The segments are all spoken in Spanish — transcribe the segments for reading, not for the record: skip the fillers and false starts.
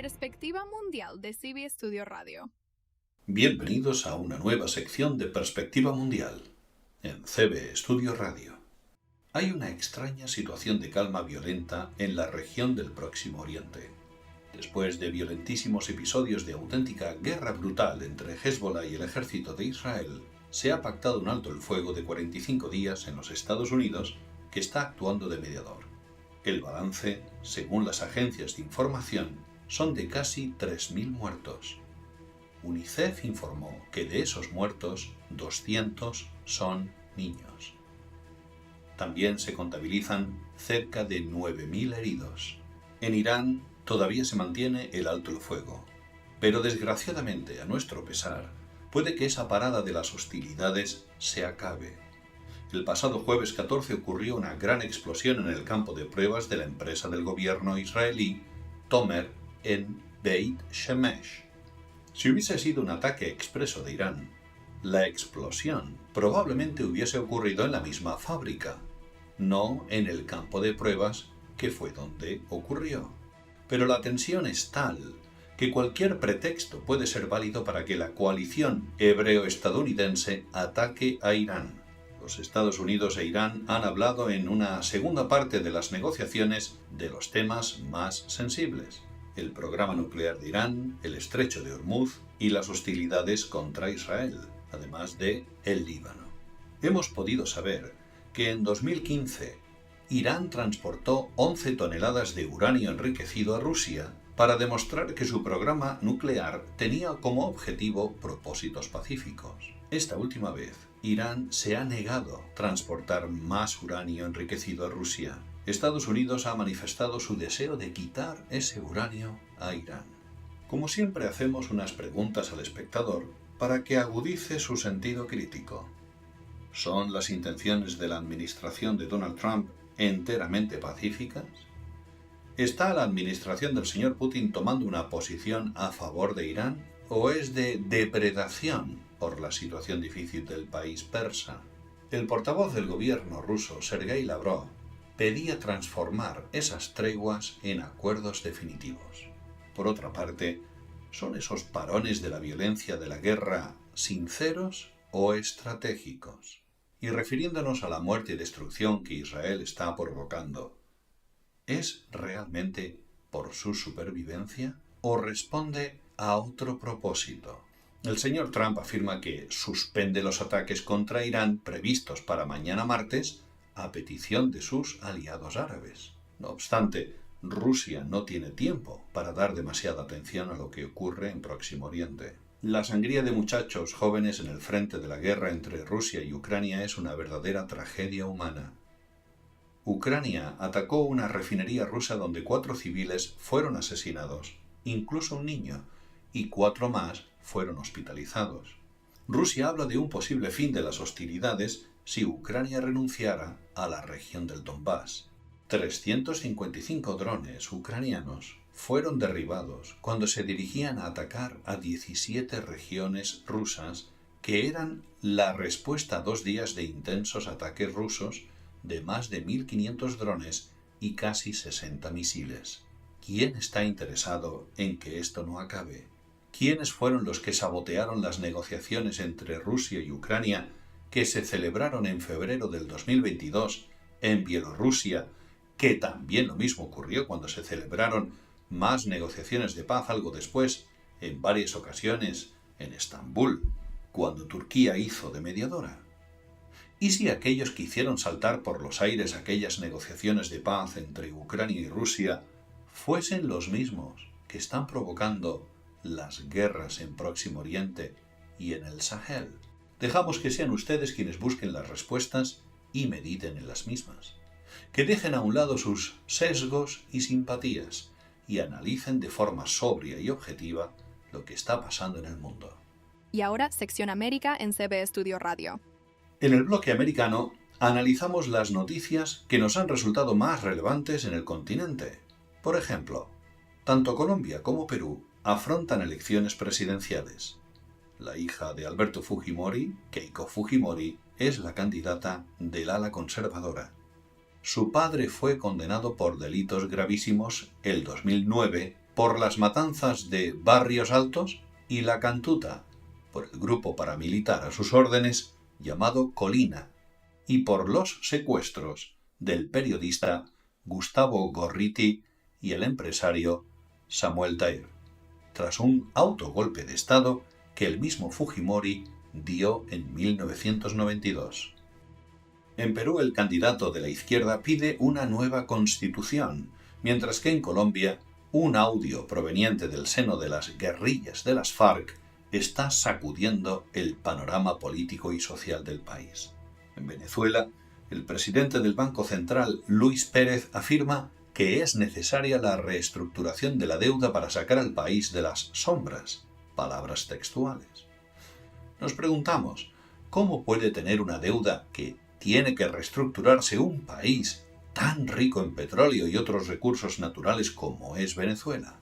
Perspectiva Mundial de CB Studio Radio. Bienvenidos a una nueva sección de Perspectiva Mundial en CB Studio Radio. Hay una extraña situación de calma violenta en la región del Próximo Oriente. Después de violentísimos episodios de auténtica guerra brutal entre Hezbollah y el ejército de Israel, se ha pactado un alto el fuego de 45 días en los Estados Unidos que está actuando de mediador. El balance, según las agencias de información, son de casi 3.000 muertos. UNICEF informó que de esos muertos, 200 son niños. También se contabilizan cerca de 9.000 heridos. En Irán todavía se mantiene el alto el fuego, pero desgraciadamente, a nuestro pesar, puede que esa parada de las hostilidades se acabe. El pasado jueves 14 ocurrió una gran explosión en el campo de pruebas de la empresa del gobierno israelí, Tomer, en Beit Shemesh. Si hubiese sido un ataque expreso de Irán, la explosión probablemente hubiese ocurrido en la misma fábrica, no en el campo de pruebas que fue donde ocurrió. Pero la tensión es tal que cualquier pretexto puede ser válido para que la coalición hebreo-estadounidense ataque a Irán. Los Estados Unidos e Irán han hablado en una segunda parte de las negociaciones de los temas más sensibles: el programa nuclear de Irán, el estrecho de Hormuz y las hostilidades contra Israel, además de el Líbano. Hemos podido saber que en 2015 Irán transportó 11 toneladas de uranio enriquecido a Rusia para demostrar que su programa nuclear tenía como objetivo propósitos pacíficos. Esta última vez, Irán se ha negado a transportar más uranio enriquecido a Rusia. Estados Unidos ha manifestado su deseo de quitar ese uranio a Irán. Como siempre, hacemos unas preguntas al espectador para que agudice su sentido crítico. ¿Son las intenciones de la administración de Donald Trump enteramente pacíficas? ¿Está la administración del señor Putin tomando una posición a favor de Irán o es de depredación por la situación difícil del país persa? El portavoz del gobierno ruso, Sergei Lavrov, pedía transformar esas treguas en acuerdos definitivos. Por otra parte, ¿son esos parones de la violencia de la guerra sinceros o estratégicos? Y refiriéndonos a la muerte y destrucción que Israel está provocando, ¿es realmente por su supervivencia o responde a otro propósito? El señor Trump afirma que suspende los ataques contra Irán previstos para mañana martes a petición de sus aliados árabes. No obstante, Rusia no tiene tiempo para dar demasiada atención a lo que ocurre en Próximo Oriente. La sangría de muchachos jóvenes en el frente de la guerra entre Rusia y Ucrania es una verdadera tragedia humana. Ucrania atacó una refinería rusa donde 4 civiles fueron asesinados, incluso un niño, y 4 más fueron hospitalizados. Rusia habla de un posible fin de las hostilidades si Ucrania renunciara a la región del Donbass. 355 drones ucranianos fueron derribados cuando se dirigían a atacar a 17 regiones rusas que eran la respuesta a 2 días de intensos ataques rusos de más de 1.500 drones y casi 60 misiles. ¿Quién está interesado en que esto no acabe? ¿Quiénes fueron los que sabotearon las negociaciones entre Rusia y Ucrania que se celebraron en febrero del 2022 en Bielorrusia, que también lo mismo ocurrió cuando se celebraron más negociaciones de paz algo después, en varias ocasiones, en Estambul, cuando Turquía hizo de mediadora? ¿Y si aquellos que hicieron saltar por los aires aquellas negociaciones de paz entre Ucrania y Rusia fuesen los mismos que están provocando las guerras en Próximo Oriente y en el Sahel? Dejamos que sean ustedes quienes busquen las respuestas y mediten en las mismas. Que dejen a un lado sus sesgos y simpatías y analicen de forma sobria y objetiva lo que está pasando en el mundo. Y ahora, Sección América en CB Studio Radio. En el bloque americano, analizamos las noticias que nos han resultado más relevantes en el continente. Por ejemplo, tanto Colombia como Perú afrontan elecciones presidenciales. La hija de Alberto Fujimori, Keiko Fujimori, es la candidata del ala conservadora. Su padre fue condenado por delitos gravísimos el 2009 por las matanzas de Barrios Altos y La Cantuta, por el grupo paramilitar a sus órdenes llamado Colina, y por los secuestros del periodista Gustavo Gorriti y el empresario Samuel Taher, tras un autogolpe de Estado que el mismo Fujimori dio en 1992. En Perú, el candidato de la izquierda pide una nueva constitución, mientras que en Colombia, un audio proveniente del seno de las guerrillas de las FARC está sacudiendo el panorama político y social del país. En Venezuela, el presidente del Banco Central, Luis Pérez, afirma que es necesaria la reestructuración de la deuda para sacar al país de las sombras. Palabras textuales. Nos preguntamos, ¿cómo puede tener una deuda que tiene que reestructurarse un país tan rico en petróleo y otros recursos naturales como es Venezuela?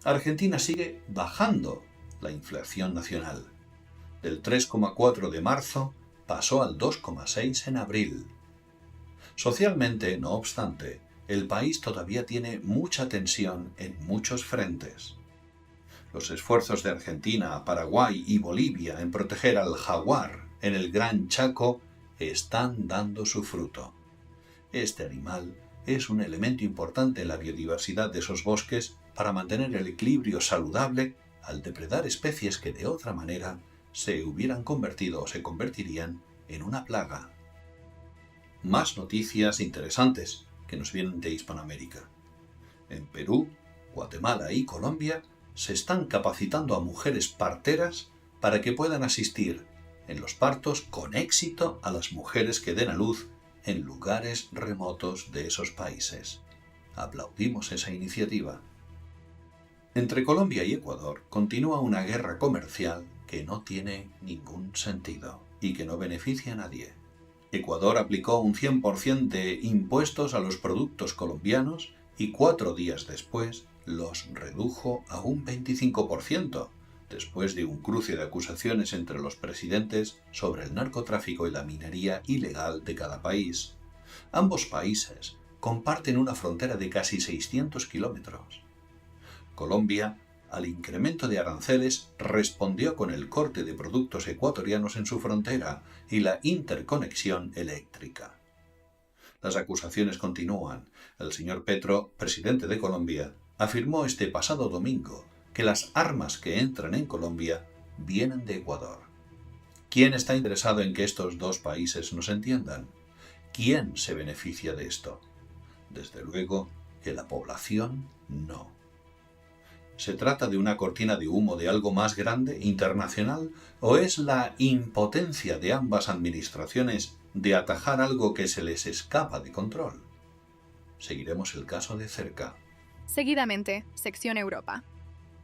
Argentina sigue bajando la inflación nacional. Del 3,4 de marzo pasó al 2,6 en abril. Socialmente, no obstante, el país todavía tiene mucha tensión en muchos frentes. Los esfuerzos de Argentina, Paraguay y Bolivia en proteger al jaguar en el Gran Chaco están dando su fruto. Este animal es un elemento importante en la biodiversidad de esos bosques para mantener el equilibrio saludable al depredar especies que de otra manera se hubieran convertido o se convertirían en una plaga. Más noticias interesantes que nos vienen de Hispanoamérica. En Perú, Guatemala y Colombia se están capacitando a mujeres parteras para que puedan asistir en los partos con éxito a las mujeres que den a luz en lugares remotos de esos países. Aplaudimos esa iniciativa. Entre Colombia y Ecuador continúa una guerra comercial que no tiene ningún sentido y que no beneficia a nadie. Ecuador aplicó un 100% de impuestos a los productos colombianos y 4 días después los redujo a un 25%, después de un cruce de acusaciones entre los presidentes sobre el narcotráfico y la minería ilegal de cada país. Ambos países comparten una frontera de casi 600 kilómetros. Colombia, al incremento de aranceles, respondió con el corte de productos ecuatorianos en su frontera y la interconexión eléctrica. Las acusaciones continúan. El señor Petro, presidente de Colombia, afirmó este pasado domingo que las armas que entran en Colombia vienen de Ecuador. ¿Quién está interesado en que estos dos países no se entiendan? ¿Quién se beneficia de esto? Desde luego que la población no. ¿Se trata de una cortina de humo de algo más grande, internacional, o es la impotencia de ambas administraciones de atajar algo que se les escapa de control? Seguiremos el caso de cerca. Seguidamente, sección Europa.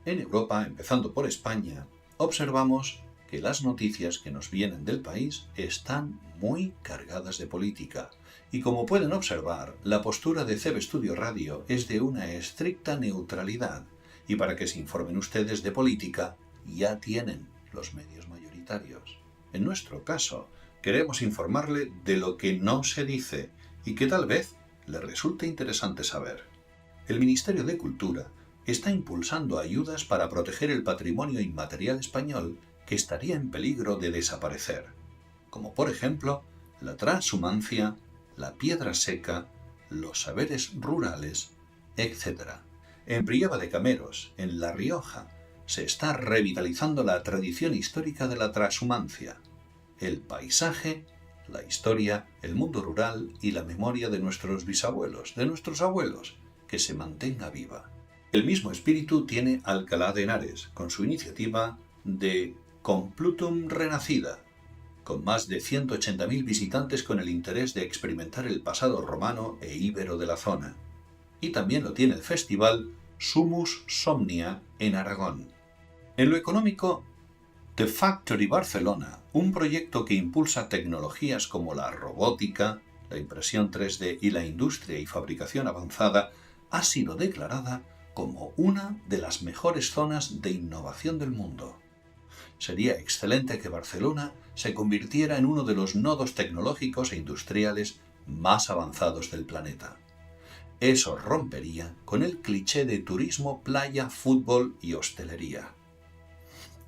En Europa, empezando por España, observamos que las noticias que nos vienen del país están muy cargadas de política. Y como pueden observar, la postura de CB Studio Radio es de una estricta neutralidad. Y para que se informen ustedes de política, ya tienen los medios mayoritarios. En nuestro caso, queremos informarle de lo que no se dice y que tal vez le resulte interesante saber. El Ministerio de Cultura está impulsando ayudas para proteger el patrimonio inmaterial español que estaría en peligro de desaparecer, como por ejemplo la transhumancia, la piedra seca, los saberes rurales, etc. En Brieva de Cameros, en La Rioja, se está revitalizando la tradición histórica de la transhumancia, el paisaje, la historia, el mundo rural y la memoria de nuestros bisabuelos, de nuestros abuelos, que se mantenga viva. El mismo espíritu tiene Alcalá de Henares, con su iniciativa de Complutum Renacida, con más de 180.000 visitantes con el interés de experimentar el pasado romano e íbero de la zona. Y también lo tiene el festival Sumus Somnia en Aragón. En lo económico, The Factory Barcelona, un proyecto que impulsa tecnologías como la robótica, la impresión 3D y la industria y fabricación avanzada, ha sido declarada como una de las mejores zonas de innovación del mundo. Sería excelente que Barcelona se convirtiera en uno de los nodos tecnológicos e industriales más avanzados del planeta. Eso rompería con el cliché de turismo, playa, fútbol y hostelería.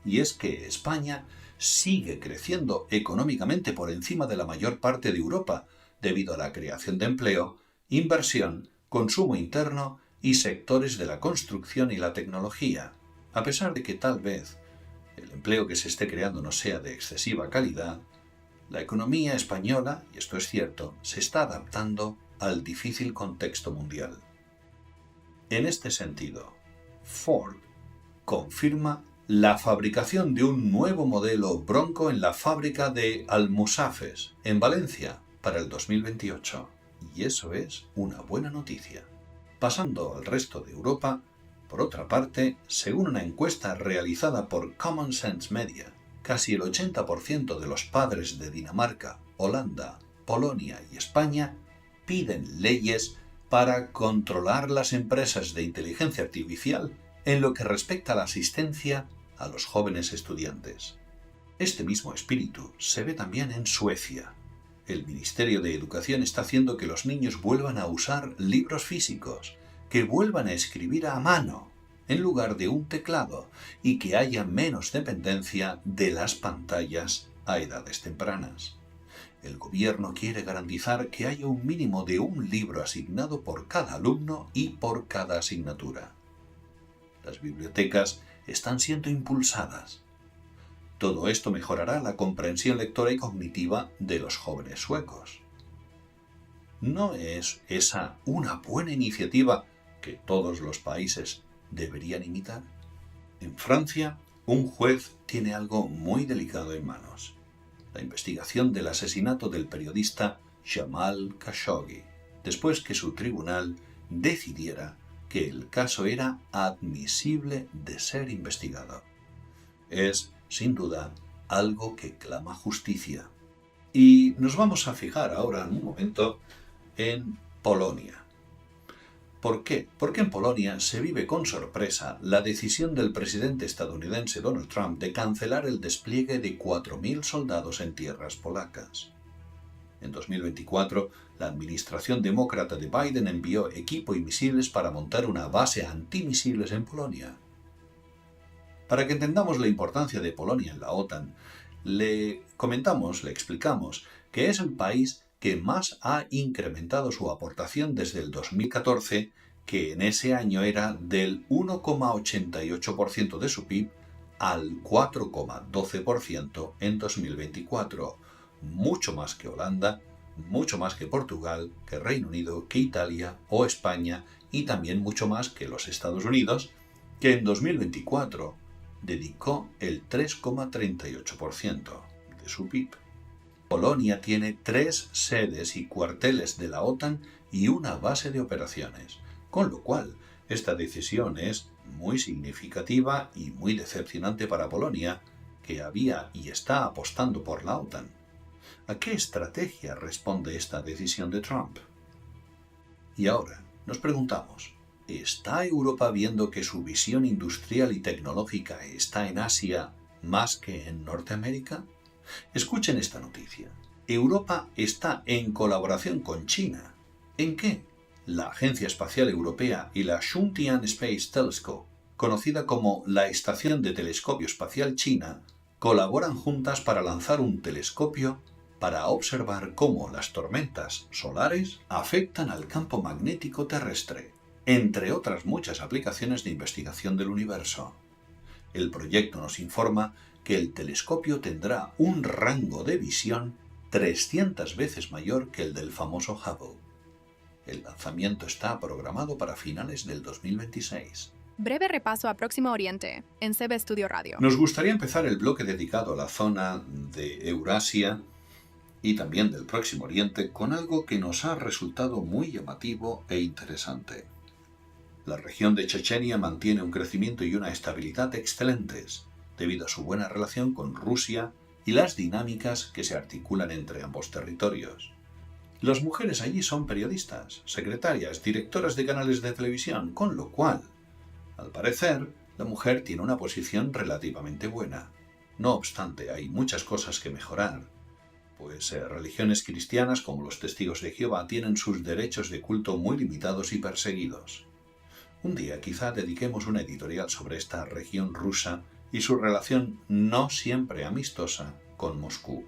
Y es que España sigue creciendo económicamente por encima de la mayor parte de Europa, debido a la creación de empleo, inversión, consumo interno y sectores de la construcción y la tecnología, a pesar de que tal vez el empleo que se esté creando no sea de excesiva calidad. La economía española, y esto es cierto, se está adaptando al difícil contexto mundial. En este sentido, Ford confirma la fabricación de un nuevo modelo Bronco en la fábrica de Almusafes, en Valencia, para el 2028. Y eso es una buena noticia. Pasando al resto de Europa, por otra parte, según una encuesta realizada por Common Sense Media, casi el 80% de los padres de Dinamarca, Holanda, Polonia y España piden leyes para controlar las empresas de inteligencia artificial en lo que respecta a la asistencia a los jóvenes estudiantes. Este mismo espíritu se ve también en Suecia. El Ministerio de Educación está haciendo que los niños vuelvan a usar libros físicos, que vuelvan a escribir a mano en lugar de un teclado y que haya menos dependencia de las pantallas a edades tempranas. El gobierno quiere garantizar que haya un mínimo de un libro asignado por cada alumno y por cada asignatura. Las bibliotecas están siendo impulsadas. Todo esto mejorará la comprensión lectora y cognitiva de los jóvenes suecos. ¿No es esa una buena iniciativa que todos los países deberían imitar? En Francia, un juez tiene algo muy delicado en manos: la investigación del asesinato del periodista Jamal Khashoggi, después que su tribunal decidiera que el caso era admisible de ser investigado. Es, sin duda, algo que clama justicia. Y nos vamos a fijar ahora en un momento en Polonia. ¿Por qué? Porque en Polonia se vive con sorpresa la decisión del presidente estadounidense Donald Trump de cancelar el despliegue de 4.000 soldados en tierras polacas. En 2024, la administración demócrata de Biden envió equipo y misiles para montar una base antimisiles en Polonia. Para que entendamos la importancia de Polonia en la OTAN, le explicamos que es el país que más ha incrementado su aportación desde el 2014, que en ese año era del 1,88% de su PIB al 4,12% en 2024, mucho más que Holanda, mucho más que Portugal, que Reino Unido, que Italia o España, y también mucho más que los Estados Unidos, que en 2024 dedicó el 3,38% de su PIB. Polonia tiene 3 sedes y cuarteles de la OTAN y una base de operaciones, con lo cual esta decisión es muy significativa y muy decepcionante para Polonia, que había y está apostando por la OTAN. ¿A qué estrategia responde esta decisión de Trump? Y ahora nos preguntamos, ¿está Europa viendo que su visión industrial y tecnológica está en Asia más que en Norteamérica? Escuchen esta noticia. Europa está en colaboración con China. ¿En qué? La Agencia Espacial Europea y la Xuntian Space Telescope, conocida como la Estación de Telescopio Espacial China, colaboran juntas para lanzar un telescopio para observar cómo las tormentas solares afectan al campo magnético terrestre, entre otras muchas aplicaciones de investigación del universo. El proyecto nos informa que el telescopio tendrá un rango de visión 300 veces mayor que el del famoso Hubble. El lanzamiento está programado para finales del 2026. Breve repaso a Próximo Oriente en CB Studio Radio. Nos gustaría empezar el bloque dedicado a la zona de Eurasia y también del Próximo Oriente con algo que nos ha resultado muy llamativo e interesante. La región de Chechenia mantiene un crecimiento y una estabilidad excelentes, debido a su buena relación con Rusia y las dinámicas que se articulan entre ambos territorios. Las mujeres allí son periodistas, secretarias, directoras de canales de televisión, con lo cual, al parecer, la mujer tiene una posición relativamente buena. No obstante, hay muchas cosas que mejorar. pues religiones cristianas como los Testigos de Jehová tienen sus derechos de culto muy limitados y perseguidos. Un día quizá dediquemos una editorial sobre esta región rusa y su relación no siempre amistosa con Moscú.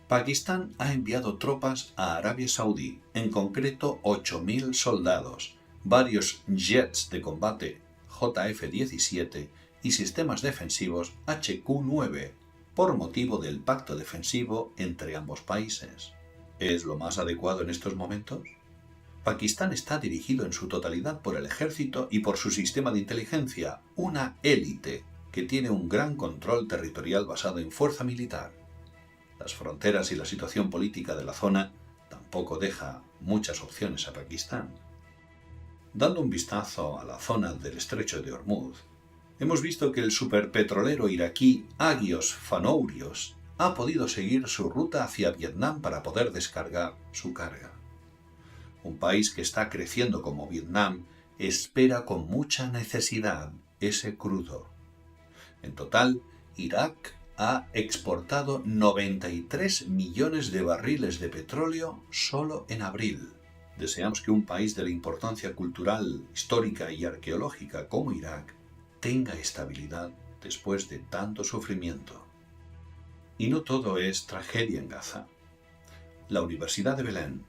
Pakistán ha enviado tropas a Arabia Saudí, en concreto 8.000 soldados, varios jets de combate JF-17 y sistemas defensivos HQ-9, por motivo del pacto defensivo entre ambos países. ¿Es lo más adecuado en estos momentos? Pakistán está dirigido en su totalidad por el ejército y por su sistema de inteligencia, una élite que tiene un gran control territorial basado en fuerza militar. Las fronteras y la situación política de la zona tampoco deja muchas opciones a Pakistán. Dando un vistazo a la zona del estrecho de Hormuz, hemos visto que el superpetrolero iraquí Agios Fanourios ha podido seguir su ruta hacia Vietnam para poder descargar su carga. Un país que está creciendo como Vietnam espera con mucha necesidad ese crudo. En total, Irak ha exportado 93 millones de barriles de petróleo solo en abril. Deseamos que un país de la importancia cultural, histórica y arqueológica como Irak tenga estabilidad después de tanto sufrimiento. Y no todo es tragedia en Gaza. La Universidad de Belén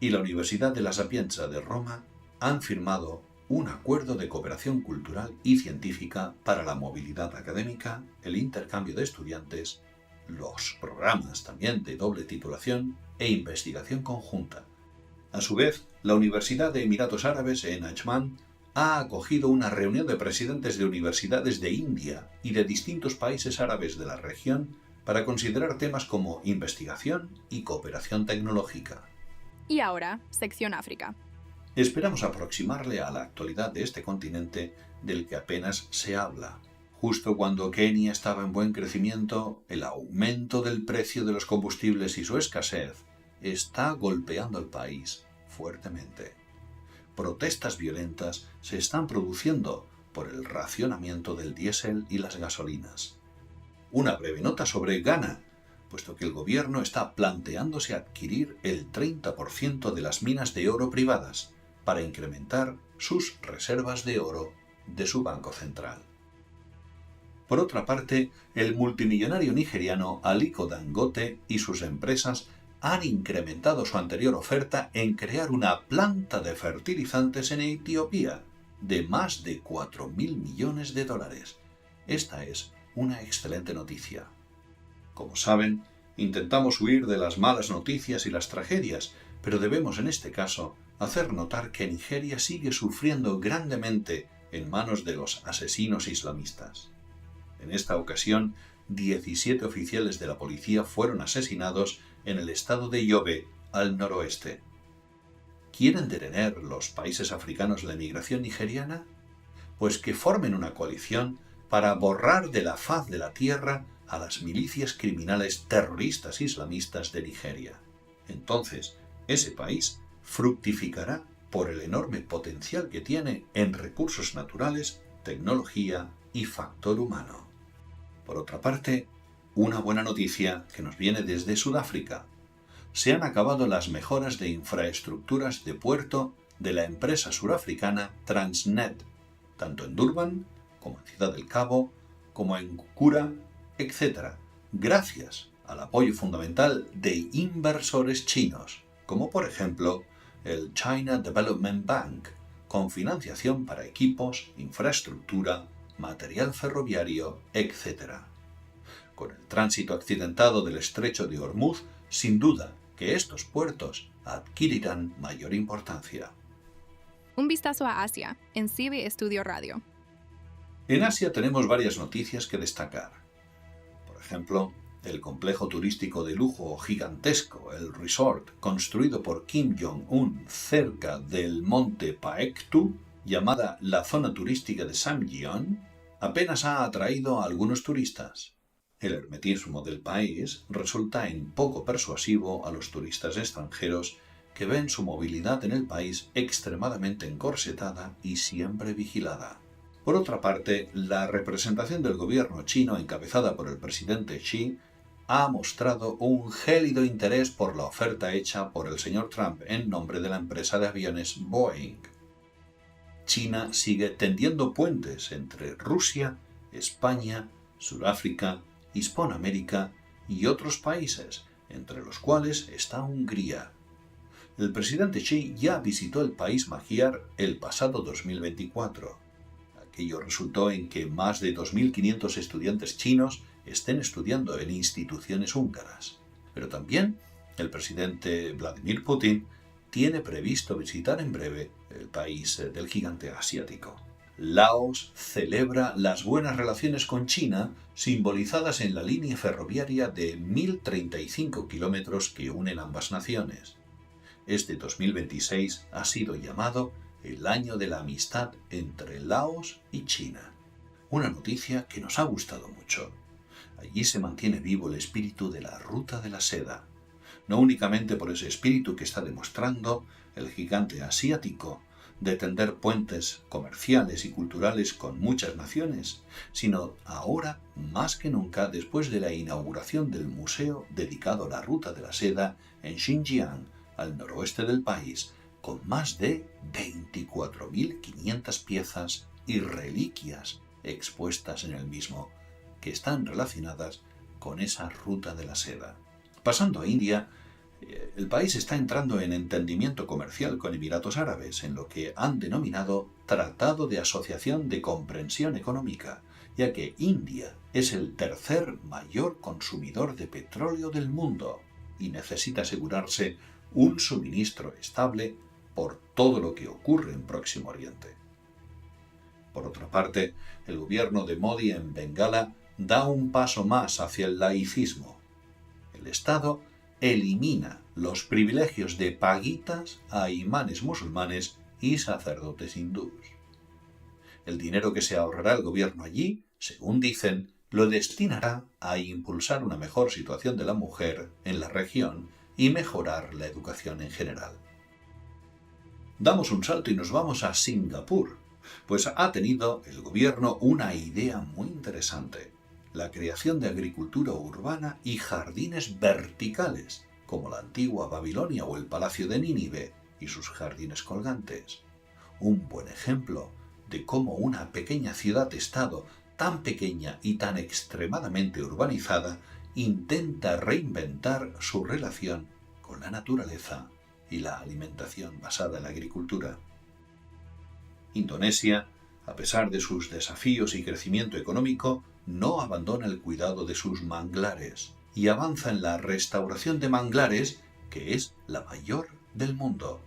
y la Universidad de La Sapienza de Roma han firmado un acuerdo de cooperación cultural y científica para la movilidad académica, el intercambio de estudiantes, los programas también de doble titulación e investigación conjunta. A su vez, la Universidad de Emiratos Árabes en Ajman ha acogido una reunión de presidentes de universidades de India y de distintos países árabes de la región para considerar temas como investigación y cooperación tecnológica. Y ahora, sección África. Esperamos aproximarle a la actualidad de este continente del que apenas se habla. Justo cuando Kenia estaba en buen crecimiento, el aumento del precio de los combustibles y su escasez está golpeando al país fuertemente. Protestas violentas se están produciendo por el racionamiento del diésel y las gasolinas. Una breve nota sobre Ghana, puesto que el gobierno está planteándose adquirir el 30% de las minas de oro privadas para incrementar sus reservas de oro de su banco central. Por otra parte, el multimillonario nigeriano Aliko Dangote y sus empresas han incrementado su anterior oferta en crear una planta de fertilizantes en Etiopía de más de 4.000 millones de dólares. Esta es una excelente noticia. Como saben, intentamos huir de las malas noticias y las tragedias, pero debemos en este caso hacer notar que Nigeria sigue sufriendo grandemente en manos de los asesinos islamistas. En esta ocasión, 17 oficiales de la policía fueron asesinados en el estado de Yobe, al noroeste. ¿Quieren detener los países africanos la emigración nigeriana? Pues que formen una coalición para borrar de la faz de la tierra a las milicias criminales terroristas islamistas de Nigeria. Entonces, ese país fructificará por el enorme potencial que tiene en recursos naturales, tecnología y factor humano. Por otra parte, una buena noticia que nos viene desde Sudáfrica. Se han acabado las mejoras de infraestructuras de puerto de la empresa surafricana Transnet, tanto en Durban, como en Ciudad del Cabo, como en Kura, etc., gracias al apoyo fundamental de inversores chinos, como por ejemplo el China Development Bank, con financiación para equipos, infraestructura, material ferroviario, etc. Con el tránsito accidentado del estrecho de Hormuz, sin duda que estos puertos adquirirán mayor importancia. Un vistazo a Asia, en CB Estudio Radio. En Asia tenemos varias noticias que destacar. Por ejemplo, el complejo turístico de lujo gigantesco, el resort, construido por Kim Jong-un cerca del monte Paektu, llamada la zona turística de Samgyeon, apenas ha atraído a algunos turistas. El hermetismo del país resulta en poco persuasivo a los turistas extranjeros que ven su movilidad en el país extremadamente encorsetada y siempre vigilada. Por otra parte, la representación del gobierno chino encabezada por el presidente Xi ha mostrado un gélido interés por la oferta hecha por el señor Trump en nombre de la empresa de aviones Boeing. China sigue tendiendo puentes entre Rusia, España, Sudáfrica, Hispanoamérica y otros países, entre los cuales está Hungría. El presidente Xi ya visitó el país magiar el pasado 2024. Aquello resultó en que más de 2.500 estudiantes chinos estén estudiando en instituciones húngaras. Pero también el presidente Vladimir Putin tiene previsto visitar en breve el país del gigante asiático. Laos celebra las buenas relaciones con China, simbolizadas en la línea ferroviaria de 1.035 kilómetros que unen ambas naciones. Este 2026 ha sido llamado el año de la amistad entre Laos y China. Una noticia que nos ha gustado mucho. Allí se mantiene vivo el espíritu de la Ruta de la Seda. No únicamente por ese espíritu que está demostrando el gigante asiático de tender puentes comerciales y culturales con muchas naciones, sino ahora, más que nunca, después de la inauguración del museo dedicado a la Ruta de la Seda en Xinjiang, al noroeste del país, con más de 24.500 piezas y reliquias expuestas en el mismo, que están relacionadas con esa Ruta de la Seda. Pasando a India, el país está entrando en entendimiento comercial con Emiratos Árabes, en lo que han denominado Tratado de Asociación de Comprensión Económica, ya que India es el tercer mayor consumidor de petróleo del mundo y necesita asegurarse un suministro estable por todo lo que ocurre en Próximo Oriente. Por otra parte, el gobierno de Modi en Bengala da un paso más hacia el laicismo. El Estado elimina los privilegios de paguitas a imanes musulmanes y sacerdotes hindúes. El dinero que se ahorrará el gobierno allí, según dicen, lo destinará a impulsar una mejor situación de la mujer en la región y mejorar la educación en general. Damos un salto y nos vamos a Singapur, pues ha tenido el gobierno una idea muy interesante: la creación de agricultura urbana y jardines verticales, como la antigua Babilonia o el Palacio de Nínive y sus jardines colgantes. Un buen ejemplo de cómo una pequeña ciudad-estado tan pequeña y tan extremadamente urbanizada intenta reinventar su relación con la naturaleza y la alimentación basada en la agricultura. Indonesia, a pesar de sus desafíos y crecimiento económico, no abandona el cuidado de sus manglares y avanza en la restauración de manglares, que es la mayor del mundo,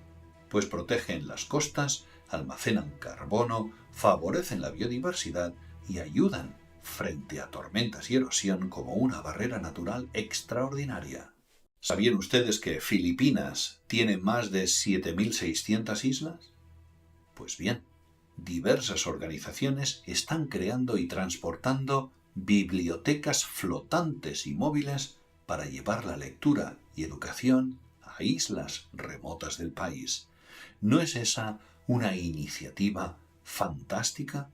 pues protegen las costas, almacenan carbono, favorecen la biodiversidad y ayudan frente a tormentas y erosión como una barrera natural extraordinaria. ¿Sabían ustedes que Filipinas tiene más de 7.600 islas? Pues bien, diversas organizaciones están creando y transportando bibliotecas flotantes y móviles para llevar la lectura y educación a islas remotas del país. ¿No es esa una iniciativa fantástica?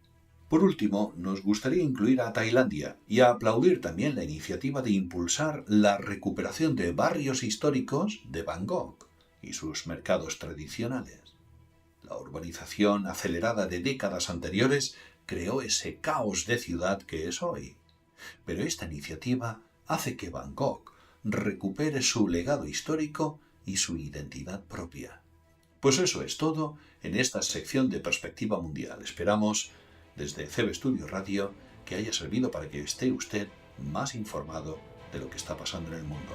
Por último, nos gustaría incluir a Tailandia y a aplaudir también la iniciativa de impulsar la recuperación de barrios históricos de Bangkok y sus mercados tradicionales. La urbanización acelerada de décadas anteriores creó ese caos de ciudad que es hoy. Pero esta iniciativa hace que Bangkok recupere su legado histórico y su identidad propia. Pues eso es todo en esta sección de Perspectiva Mundial. Esperamos desde CB Studio Radio que haya servido para que esté usted más informado de lo que está pasando en el mundo.